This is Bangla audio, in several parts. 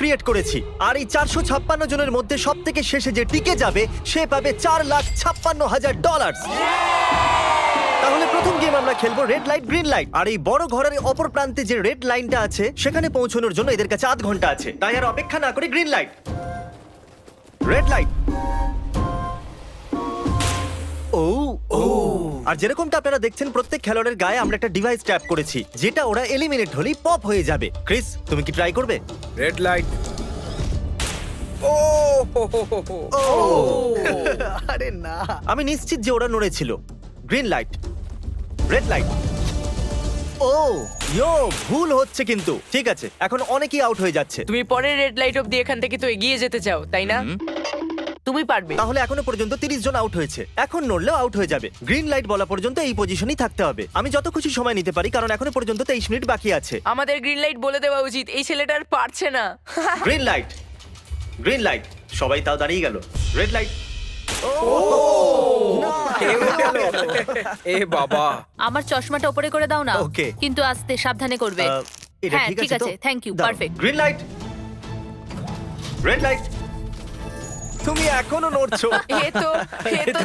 ক্রিয়েট করেছি, আর এই 456 জনের মধ্যে সব থেকে শেষে যে টিকে যাবে সে পাবে $4,56,000। তাহলে প্রথম গেম আমরা খেলবো রেড লাইট গ্রিন লাইট। আর এই বড় ঘরের অপর প্রান্তে যে রেড লাইনটা আছে সেখানে পৌঁছানোর জন্য এদের কাছে 8 ঘন্টা আছে। তাই আর অপেক্ষা না করে গ্রিন লাইট, রেড লাইট। আর যেরকমটা আপনারা দেখছেন প্রত্যেক খেলোয়াড়ের গায়ে আমরা একটা ডিভাইস ট্যাপ করেছি যেটা ওরা এলিমিনেট হলেই পপ হয়ে যাবে। ক্রিস, তুমি কি ট্রাই করবে? Red light. আরে না, আমি নিশ্চিত যে ওরা নড়েছিল। Green light, red light. ভুল হচ্ছে কিন্তু। ঠিক আছে, এখন অনেকেই আউট হয়ে যাচ্ছে। তুমি পরের রেড লাইট অব্দি এখান থেকে তো এগিয়ে যেতে চাও, তাই না? তুমি পারবে। তাহলে এখনো পর্যন্ত 30 জন আউট হয়েছে। এখন নড়লেও আউট হয়ে যাবে। গ্রিন লাইট বলা পর্যন্ত এই পজিশনেই থাকতে হবে। আমি যত খুশি সময় নিতে পারি কারণ এখনো পর্যন্ত 23 মিনিট বাকি আছে। আমাদের গ্রিন লাইট বলে দেওয়া উচিত, এই ছেলেটার পারছে না। Green light, green light. সবাই তাও দাঁড়িয়ে গেল। Red light. এ বাবা, আমার চশমাটা উপরে করে দাও না। Okay. কিন্তু আস্তে সাবধানে করবে। এটা হ্যাঁ, ঠিক ঠিক আছে তো? আছে, thank you, দাও। perfect. Green light, red light. তুমি এখনো নড়ছো। এ তো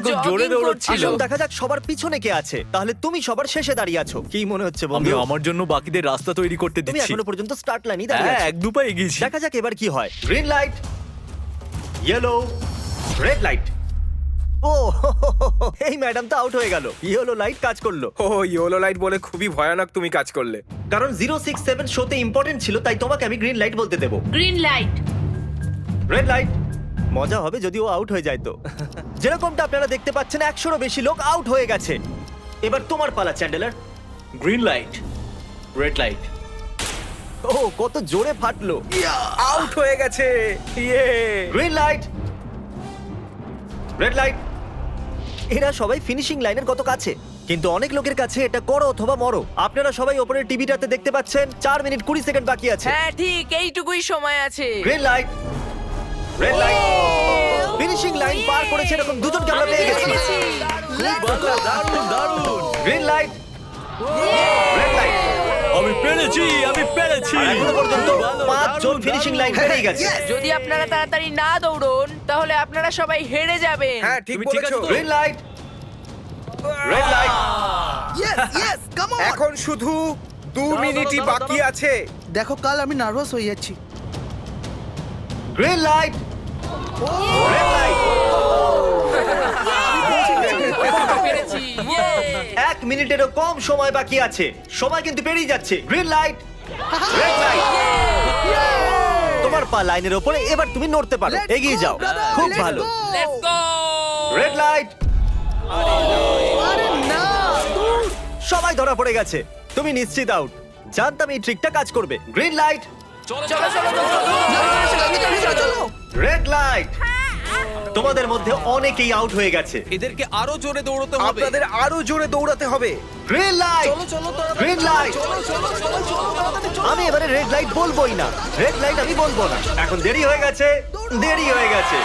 খুব জোরে jogging দৌড়চ্ছিল। করছিল। আসুন দেখা যাক সবার পিছনে কে আছে। তাহলে তুমি সবার শেষে দাঁড়িয়ে আছো। কি মনে হচ্ছে আমি বন্ধু? আমার জন্য বাকিদের রাস্তা তৈরি করতে তুমি দিচ্ছি। এখনো পর্যন্ত স্টার্ট লাইনই দাঁড়িয়ে হ্যাঁ, আছো। এক দু পা এগিয়েছি। দেখা যাক এবার কি হয়। Green light, yellow, red light. ও এই ম্যাডাম তো আউট হয়ে গেল। ইয়েলো লাইট কাজ করলো ও ইয়েলো লাইট বলে খুবই ভয়ানক তুমি কাজ করলে। কারণ 067 শোতে ইম্পর্টেন্ট ছিল, তাই তোমাকে আমি গ্রিন লাইট বলতে দেবো। Green light. Red light. মজা হবে যদি ও আউট হয়ে যায় তো। যেরকমটা আপনারা দেখতে পাচ্ছেন 100-এরও বেশি লোক আউট হয়ে গেছে। এবার তোমার পালা Chandler. Green light, red light. ও কত জোরে ফাটলো। আউট হয়ে গেছে। ইয়ে। Green light, red light. এরা সবাই ফিনিশিং লাইনের কত কাছে, কিন্তু অনেক লোকের কাছে এটা করো অথবা মরো। আপনারা সবাই ওপরের টিভিটাতে দেখতে পাচ্ছেন 4 মিনিট 20 সেকেন্ড বাকি আছে। হ্যাঁ ঠিক, এইটুকুই সময় আছে। Green light, red light. Finishing line পার করেছে এরকম দুজনকে আমরা পেয়ে গেছি। দারুণ দারুণ। Green light, red light. আমি পেরেছি, আমি পেরেছি। আর এখনো পর্যন্ত ভালো, 5 জন দারুণ, ফিনিশিং দারুণ। লাইন পেরিয়ে গেছে। যদি আপনারা তাড়াতাড়ি না দৌড়ন তাহলে আপনারা সবাই হেরে যাবেন। হ্যাঁ ঠিক তুমি ঠিক বলেছো। আছো তো? Green light, red light. Yes yes, come on. এখন শুধু 2 মিনিটই দাঁড়াও, বাকি দাঁড়াও। আছে। দেখো কাল আমি নার্ভাস হয়ে যাচ্ছি। Green light, red light. পেরেছি। ইয়ে! 1 মিনিটেরও কম সময় বাকি আছে। সময় কিন্তু পেরিয়ে যাচ্ছে। Green light, red light. তোমার পা লাইনের উপরে, এবার তুমি নড়তে পারো। Let's এগিয়ে go, যাও। brother, খুব let's ভালো। go. Let's go! Red light. আরে না, সবাই ধরা পড়ে গেছে। তুমি নিশ্চিত আউট। জানতাম এই ট্রিকটা কাজ করবে। গ্রিন লাইট, চলো চলো চলো চলো। চলো। Red light. তোমাদের মধ্যে অনেকেই আউট হয়ে গেছে। এদেরকে আরো জোরে দৌড়তে হবে। আপনাদের আরো জোরে দৌড়াতে হবে। Green light, green light. আমি এবারে রেড লাইট বলবোই না। রেড লাইট আমি বলবো না। এখন দেরি হয়ে গেছে, দেরি হয়ে গেছে।